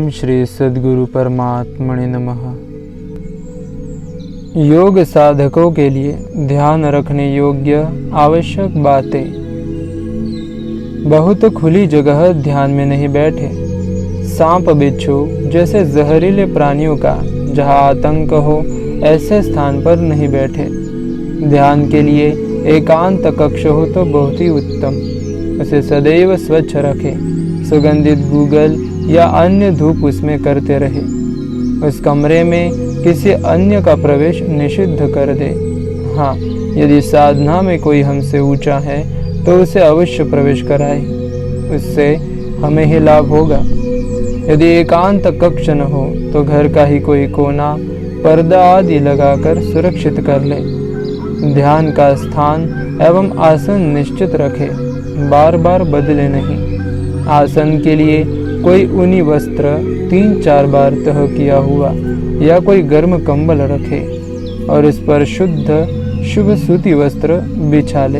ओम श्री सद्गुरु परमात्मने नमः। योग साधकों के लिए ध्यान रखने योग्य आवश्यक बातें। बहुत खुली जगह ध्यान में नहीं बैठे। सांप बिच्छू जैसे जहरीले प्राणियों का जहाँ आतंक हो ऐसे स्थान पर नहीं बैठे। ध्यान के लिए एकांत कक्ष हो तो बहुत ही उत्तम। उसे सदैव स्वच्छ रखें। सुगंधित गूगल या अन्य धूप उसमें करते रहे। उस कमरे में किसी अन्य का प्रवेश निषिद्ध कर दे। हाँ, यदि साधना में कोई हमसे ऊंचा है तो उसे अवश्य प्रवेश कराए। उससे हमें ही लाभ होगा। यदि एकांत कक्ष न हो तो घर का ही कोई कोना पर्दा आदि लगाकर सुरक्षित कर ले। ध्यान का स्थान एवं आसन निश्चित रखे। बार बार बदले नहीं। आसन के लिए कोई ऊनी वस्त्र 3-4 बार तह किया हुआ या कोई गर्म कंबल रखे और इस पर शुद्ध शुभ सूती वस्त्र बिछा ले।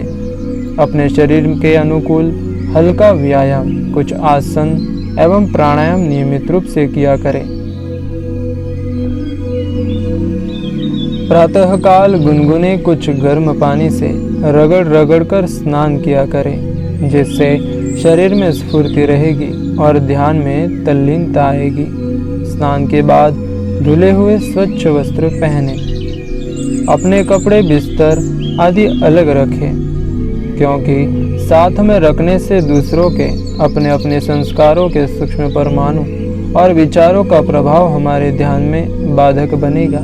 अपने शरीर के अनुकूल हल्का व्यायाम कुछ आसन एवं प्राणायाम नियमित रूप से किया करें। प्रातःकाल गुनगुने कुछ गर्म पानी से रगड़ रगड़ कर स्नान किया करें, जिससे शरीर में स्फूर्ति रहेगी और ध्यान में तल्लीनता आएगी। स्नान के बाद धुले हुए स्वच्छ वस्त्र पहने। अपने कपड़े बिस्तर आदि अलग रखें, क्योंकि साथ में रखने से दूसरों के अपने अपने संस्कारों के सूक्ष्म परमाणु और विचारों का प्रभाव हमारे ध्यान में बाधक बनेगा।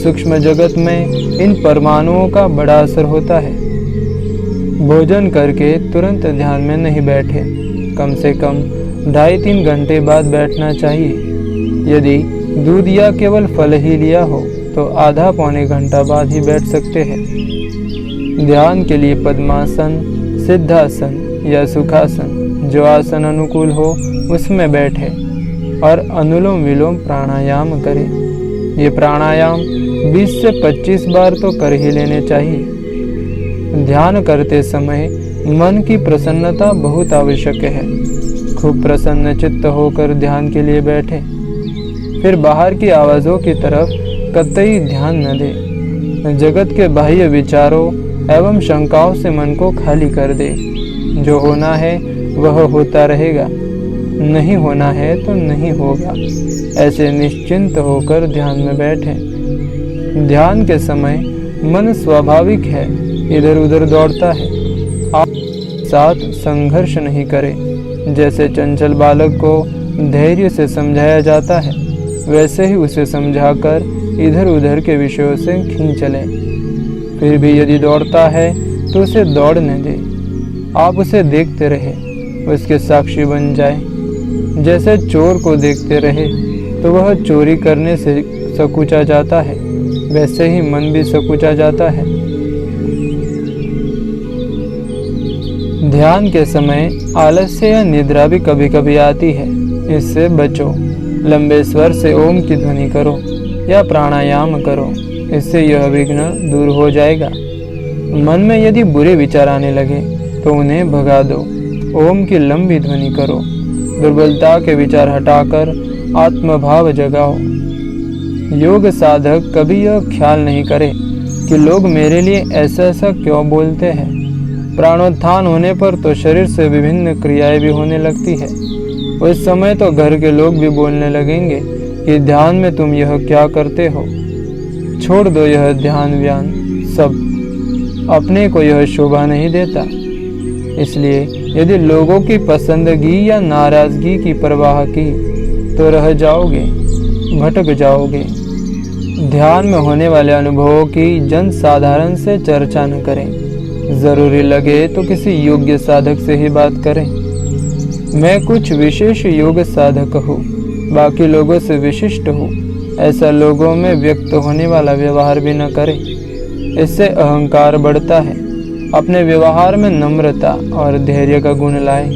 सूक्ष्म जगत में इन परमाणुओं का बड़ा असर होता है। भोजन करके तुरंत ध्यान में नहीं बैठे। कम से कम 2.5-3 घंटे बाद बैठना चाहिए। यदि दूध या केवल फल ही लिया हो तो आधा-पौने घंटा बाद ही बैठ सकते हैं। ध्यान के लिए पद्मासन, सिद्धासन या सुखासन, जो आसन अनुकूल हो उसमें बैठे और अनुलोम विलोम प्राणायाम करें। ये प्राणायाम 20 से 25 बार तो कर ही लेने चाहिए। ध्यान करते समय मन की प्रसन्नता बहुत आवश्यक है। खूब प्रसन्न चित्त होकर ध्यान के लिए बैठे। फिर बाहर की आवाज़ों की तरफ कतई ध्यान न दे। जगत के बाह्य विचारों एवं शंकाओं से मन को खाली कर दे। जो होना है वह होता रहेगा, नहीं होना है तो नहीं होगा। ऐसे निश्चिंत होकर ध्यान में बैठे। ध्यान के समय मन स्वाभाविक है इधर उधर दौड़ता है। आप साथ संघर्ष नहीं करें। जैसे चंचल बालक को धैर्य से समझाया जाता है, वैसे ही उसे समझाकर इधर उधर के विषयों से खींच लें। फिर भी यदि दौड़ता है तो उसे दौड़ने दें। आप उसे देखते रहे, उसके साक्षी बन जाए। जैसे चोर को देखते रहे तो वह चोरी करने से सकुचा जाता है, वैसे ही मन भी सकुचा जाता है। ध्यान के समय आलस्य या निद्रा भी कभी कभी आती है, इससे बचो। लंबे स्वर से ओम की ध्वनि करो या प्राणायाम करो, इससे यह विघ्न दूर हो जाएगा। मन में यदि बुरे विचार आने लगे तो उन्हें भगा दो। ओम की लंबी ध्वनि करो। दुर्बलता के विचार हटाकर आत्मभाव जगाओ। योग साधक कभी यह ख्याल नहीं करे कि लोग मेरे लिए ऐसा ऐसा क्यों बोलते हैं। प्राणोत्थान होने पर तो शरीर से विभिन्न क्रियाएं भी होने लगती है। उस समय तो घर के लोग भी बोलने लगेंगे कि ध्यान में तुम यह क्या करते हो। छोड़ दो यह ध्यान व्यान सब, अपने को यह शोभा नहीं देता। इसलिए यदि लोगों की पसंदगी या नाराजगी की परवाह की तो रह जाओगे, भटक जाओगे। ध्यान में होने वाले अनुभवों की जन साधारण से चर्चा न करें। जरूरी लगे तो किसी योग्य साधक से ही बात करें। मैं कुछ विशेष योग साधक हूँ, बाकी लोगों से विशिष्ट हूँ, ऐसा लोगों में व्यक्त होने वाला व्यवहार भी न करें। इससे अहंकार बढ़ता है। अपने व्यवहार में नम्रता और धैर्य का गुण लाएं।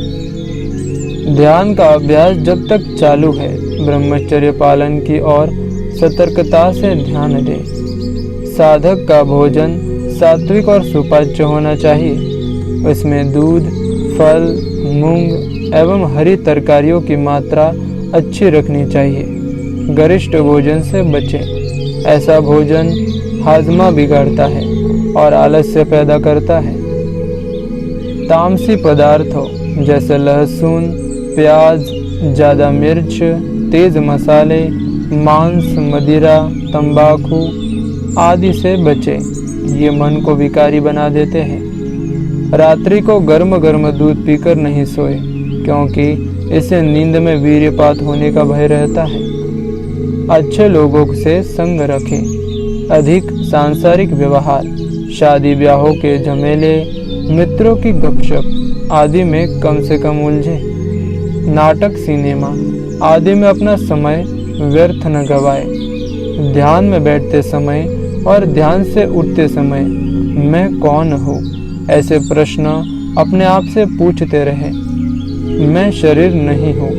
ध्यान का अभ्यास जब तक चालू है, ब्रह्मचर्य पालन की ओर सतर्कता से ध्यान दें। साधक का भोजन सात्विक और सुपाच्य होना चाहिए। उसमें दूध, फल, मूंग एवं हरी तरकारियों की मात्रा अच्छी रखनी चाहिए। गरिष्ठ भोजन से बचें। ऐसा भोजन हाजमा बिगाड़ता है और आलस्य पैदा करता है। तामसी पदार्थों जैसे लहसुन, प्याज, ज़्यादा मिर्च, तेज मसाले, मांस, मदिरा, तंबाकू आदि से बचें। ये मन को विकारी बना देते हैं। रात्रि को गर्म गर्म दूध पीकर नहीं सोए, क्योंकि इससे नींद में वीर्यपात होने का भय रहता है। अच्छे लोगों से संग रखें। अधिक सांसारिक व्यवहार, शादी ब्याहों के झमेले, मित्रों की गपशप आदि में कम से कम उलझें। नाटक, सिनेमा आदि में अपना समय व्यर्थ न गवाए। ध्यान में बैठते समय और ध्यान से उठते समय मैं कौन हूँ, ऐसे प्रश्न अपने आप से पूछते रहें। मैं शरीर नहीं हूँ,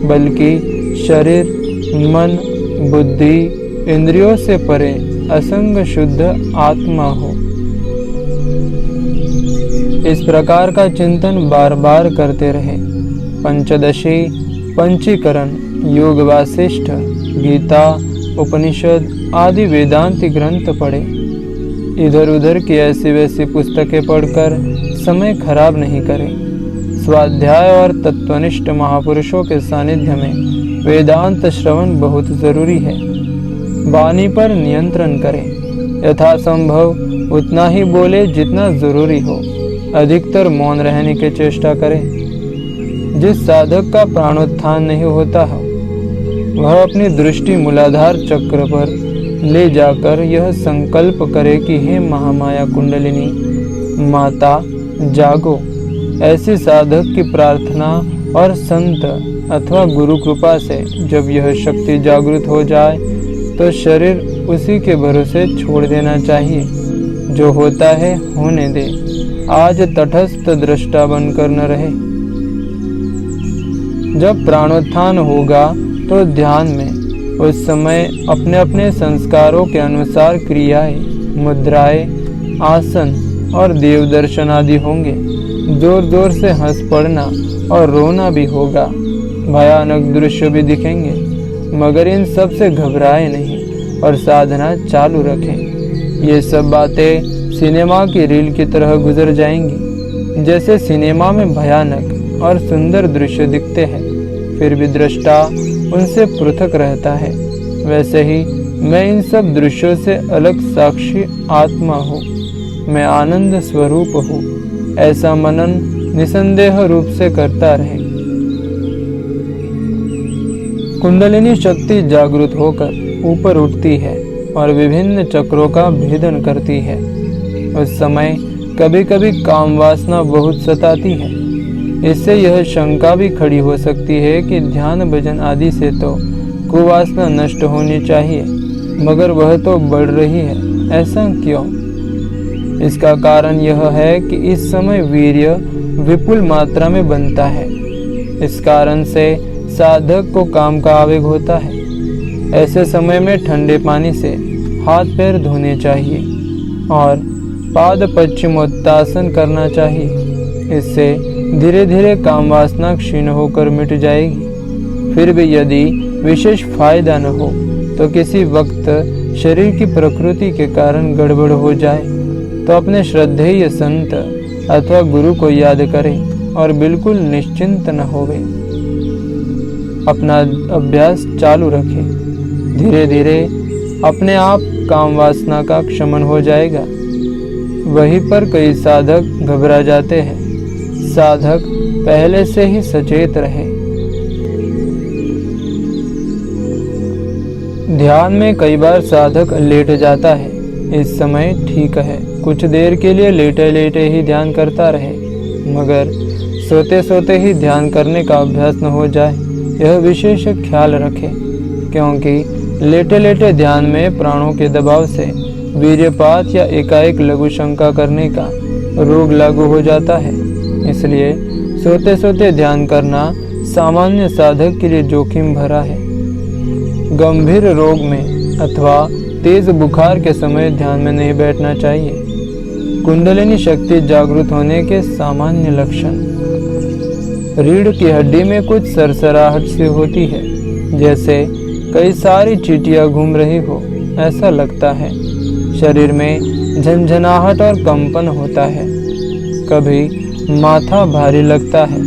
बल्कि शरीर, मन, बुद्धि, इंद्रियों से परे असंग शुद्ध आत्मा हूँ। इस प्रकार का चिंतन बार बार करते रहें। पंचदशी, पंचीकरण, योग वासिष्ठ, गीता, उपनिषद आदि वेदांती ग्रंथ पढ़ें। इधर उधर की ऐसी वैसी पुस्तकें पढ़कर समय खराब नहीं करें। स्वाध्याय और तत्वनिष्ठ महापुरुषों के सानिध्य में वेदांत श्रवण बहुत जरूरी है। वाणी पर नियंत्रण करें। यथासंभव उतना ही बोले जितना जरूरी हो। अधिकतर मौन रहने की चेष्टा करें। जिस साधक का प्राणोत्थान नहीं होता हो, वह अपनी दृष्टि मूलाधार चक्र पर ले जाकर यह संकल्प करे कि हे महामाया कुंडलिनी माता जागो। ऐसी साधक की प्रार्थना और संत अथवा गुरु कृपा से जब यह शक्ति जागृत हो जाए तो शरीर उसी के भरोसे छोड़ देना चाहिए। जो होता है होने दे। आज तटस्थ दृष्टा बनकर न रहे। जब प्राणोत्थान होगा तो ध्यान में उस समय अपने अपने संस्कारों के अनुसार क्रियाएं, मुद्राएं, आसन और देव दर्शन आदि होंगे। जोर जोर से हंस पड़ना और रोना भी होगा। भयानक दृश्य भी दिखेंगे, मगर इन सब से घबराए नहीं और साधना चालू रखें। ये सब बातें सिनेमा की रील की तरह गुजर जाएंगी। जैसे सिनेमा में भयानक और सुंदर दृश्य दिखते हैं, फिर भी दृष्टा उनसे पृथक रहता है, वैसे ही मैं इन सब दृश्यों से अलग साक्षी आत्मा हूँ। मैं आनंद स्वरूप हूँ। ऐसा मनन निसंदेह रूप से करता रहे। कुंडलिनी शक्ति जागृत होकर ऊपर उठती है और विभिन्न चक्रों का भेदन करती है। उस समय कभी कभी काम वासना बहुत सताती है। इससे यह शंका भी खड़ी हो सकती है कि ध्यान भजन आदि से तो कुवासना नष्ट होनी चाहिए, मगर वह तो बढ़ रही है। ऐसा क्यों? इसका कारण यह है कि इस समय वीर्य विपुल मात्रा में बनता है। इस कारण से साधक को काम का आवेग होता है। ऐसे समय में ठंडे पानी से हाथ पैर धोने चाहिए और पाद पश्चिमोत्तासन करना चाहिए। इससे धीरे धीरे काम वासना क्षीण होकर मिट जाएगी। फिर भी यदि विशेष फायदा न हो तो किसी वक्त शरीर की प्रकृति के कारण गड़बड़ हो जाए तो अपने श्रद्धेय संत अथवा गुरु को याद करें और बिल्कुल निश्चिंत न होवे। अपना अभ्यास चालू रखें। धीरे धीरे अपने आप काम वासना का क्षमन हो जाएगा। वहीं पर कई साधक घबरा जाते हैं। साधक पहले से ही सचेत रहे। ध्यान में कई बार साधक लेट जाता है। इस समय ठीक है, कुछ देर के लिए लेटे लेटे ही ध्यान करता रहे, मगर सोते सोते ही ध्यान करने का अभ्यास न हो जाए, यह विशेष ख्याल रखें। क्योंकि लेटे लेटे ध्यान में प्राणों के दबाव से वीर्यपात या एकाएक लघु शंका करने का रोग लागू हो जाता है। इसलिए सोते सोते ध्यान करना सामान्य साधक के लिए जोखिम भरा है। गंभीर रोग में अथवा तेज बुखार के समय ध्यान में नहीं बैठना चाहिए। कुंडलिनी शक्ति जागृत होने के सामान्य लक्षण: रीढ़ की हड्डी में कुछ सरसराहट सी होती है, जैसे कई सारी चींटियां घूम रही हो ऐसा लगता है। शरीर में झंझनाहट और कंपन होता है। कभी माथा भारी लगता है।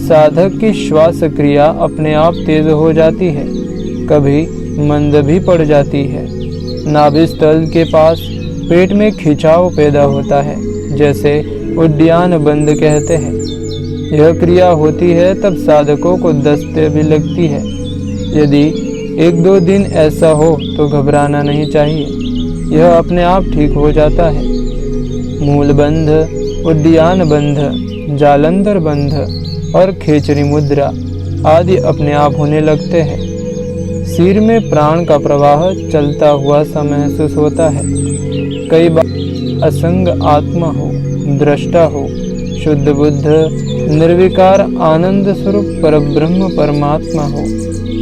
साधक की श्वास क्रिया अपने आप तेज हो जाती है, कभी मंद भी पड़ जाती है। नाभि स्थल के पास पेट में खिंचाव पैदा होता है, जैसे उद्यान बंद कहते हैं। यह क्रिया होती है तब साधकों को दस्ते भी लगती है। यदि 1-2 दिन ऐसा हो तो घबराना नहीं चाहिए, यह अपने आप ठीक हो जाता है। मूल बंध, उद्यान बंध, जालंधर बंध और खेचरी मुद्रा आदि अपने आप होने लगते हैं। सिर में प्राण का प्रवाह चलता हुआ सा महसूस होता है। कई बार असंग आत्मा हो, दृष्टा हो, शुद्ध बुद्ध, निर्विकार आनंद स्वरूप परब्रह्म परमात्मा हो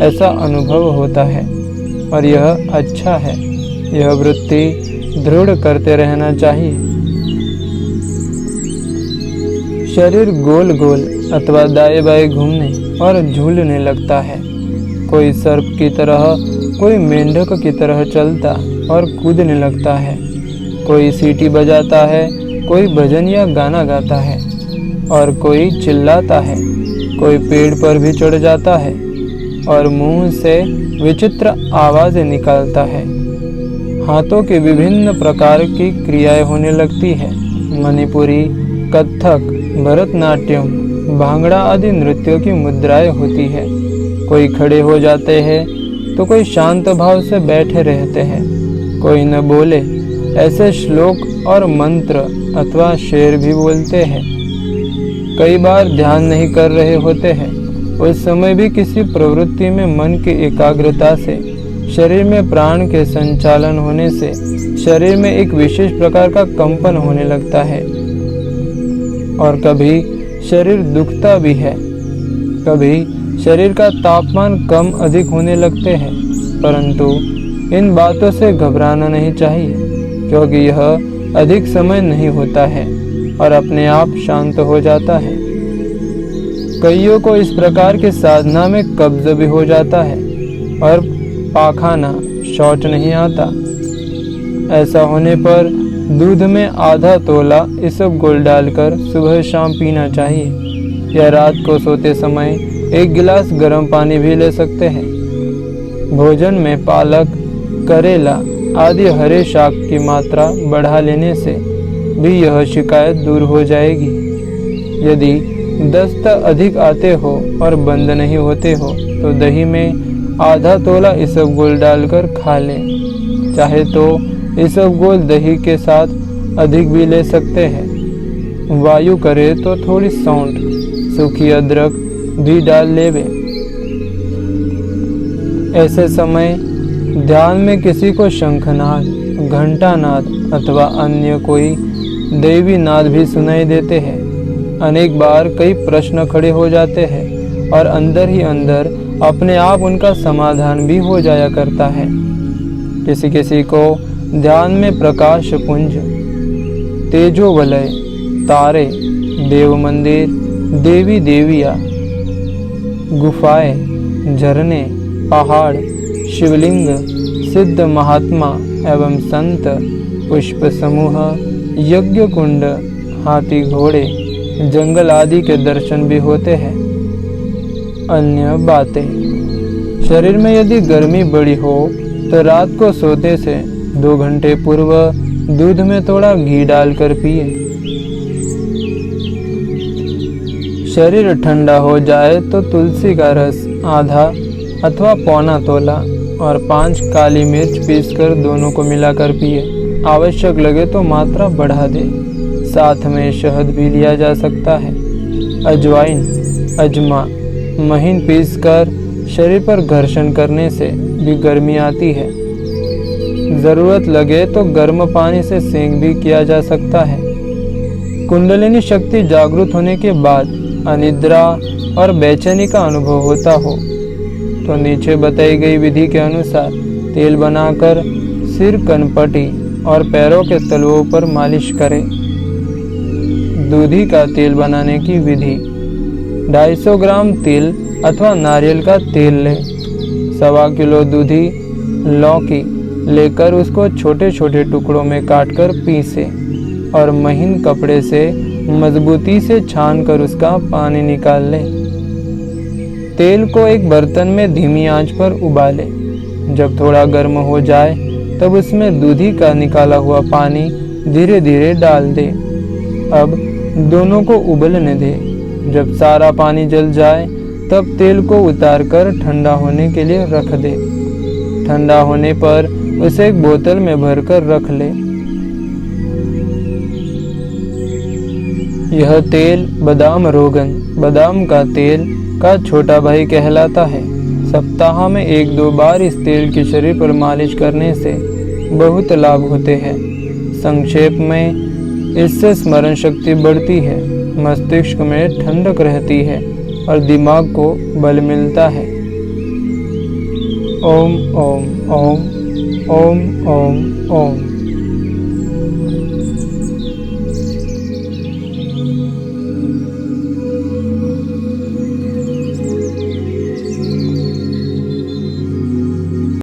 ऐसा अनुभव होता है, और यह अच्छा है। यह वृत्ति दृढ़ करते रहना चाहिए। शरीर गोल गोल अथवा दाएं बाएं घूमने और झूलने लगता है। कोई सर्प की तरह, कोई मेंढक की तरह चलता और कूदने लगता है। कोई सीटी बजाता है, कोई भजन या गाना गाता है, और कोई चिल्लाता है। कोई पेड़ पर भी चढ़ जाता है और मुंह से विचित्र आवाजें निकालता है। हाथों की विभिन्न प्रकार की क्रियाएं होने लगती है। मणिपुरी, कथक, भरतनाट्यम, भांगड़ा आदि नृत्यों की मुद्राएं होती है। कोई खड़े हो जाते हैं तो कोई शांत भाव से बैठे रहते हैं। कोई न बोले ऐसे श्लोक और मंत्र अथवा शेर भी बोलते हैं। कई बार ध्यान नहीं कर रहे होते हैं, उस समय भी किसी प्रवृत्ति में मन की एकाग्रता से शरीर में प्राण के संचालन होने से शरीर में एक विशेष प्रकार का कंपन होने लगता है। और कभी शरीर दुखता भी है। कभी शरीर का तापमान कम अधिक होने लगते हैं, परंतु इन बातों से घबराना नहीं चाहिए, क्योंकि यह अधिक समय नहीं होता है और अपने आप शांत हो जाता है। कईयों को इस प्रकार की साधना में कब्ज भी हो जाता है और पाखाना, शौच नहीं आता। ऐसा होने पर दूध में आधा तोला इसबगोल डालकर सुबह शाम पीना चाहिए, या रात को सोते समय 1 गिलास गर्म पानी भी ले सकते हैं। भोजन में पालक, करेला आदि हरे शाक की मात्रा बढ़ा लेने से भी यह शिकायत दूर हो जाएगी। यदि दस्त अधिक आते हो और बंद नहीं होते हो तो दही में आधा तोला इसबगोल डालकर खा लें। चाहे तो इसबगोल दही के साथ अधिक भी ले सकते हैं। वायु करे तो थोड़ी सौंठ, सूखी अदरक भी डाल लेवे। ऐसे समय ध्यान में किसी को शंखनाद, घंटानाद अथवा अन्य कोई दैवी नाद भी सुनाई देते हैं। अनेक बार कई प्रश्न खड़े हो जाते हैं और अंदर ही अंदर अपने आप उनका समाधान भी हो जाया करता है। किसी किसी को ध्यान में प्रकाश पुंज, तेजो वलय, तारे, देव मंदिर, देवी देविया, गुफाएं, झरने, पहाड़, शिवलिंग, सिद्ध महात्मा एवं संत, पुष्प समूह, यज्ञ कुंड, हाथी घोड़े, जंगल आदि के दर्शन भी होते हैं। अन्य बातें, शरीर में यदि गर्मी बड़ी हो तो रात को सोते से 2 घंटे पूर्व दूध में थोड़ा घी डालकर पिए। शरीर ठंडा हो जाए तो तुलसी का रस आधा अथवा पौना तोला और 5 काली मिर्च पीसकर दोनों को मिलाकर पिए। आवश्यक लगे तो मात्रा बढ़ा दे। साथ में शहद भी लिया जा सकता है। अजवाइन, अजमा, महीन पीसकर शरीर पर घर्षण करने से भी गर्मी आती है। जरूरत लगे तो गर्म पानी से सेंक भी किया जा सकता है। कुंडलिनी शक्ति जागृत होने के बाद अनिद्रा और बेचैनी का अनुभव होता हो तो नीचे बताई गई विधि के अनुसार तेल बनाकर सिर, कनपटी और पैरों के तलवों पर मालिश करें। दूधी का तेल बनाने की विधि: 250 ग्राम तिल अथवा नारियल का तेल लें, 1.25 किलो दूधी लौकी लेकर उसको छोटे छोटे टुकड़ों में काटकर पीसे और महीन कपड़े से मजबूती से छानकर उसका पानी निकाल ले। तेल को एक बर्तन में धीमी आंच पर उबाले। जब थोड़ा गर्म हो जाए तब उसमें दूधी का निकाला हुआ पानी धीरे धीरे डाल दे। अब दोनों को उबलने दे। जब सारा पानी जल जाए तब तेल को उतारकर ठंडा होने के लिए रख दे। ठंडा होने पर उसे एक बोतल में भरकर रख ले। यह तेल बादाम रोगन, बादाम का तेल का छोटा भाई कहलाता है। सप्ताह में 1-2 बार इस तेल की शरीर पर मालिश करने से बहुत लाभ होते हैं। संक्षेप में, इससे स्मरण शक्ति बढ़ती है, मस्तिष्क में ठंडक रहती है और दिमाग को बल मिलता है। ओम ओम ओम ओम ओम ओम।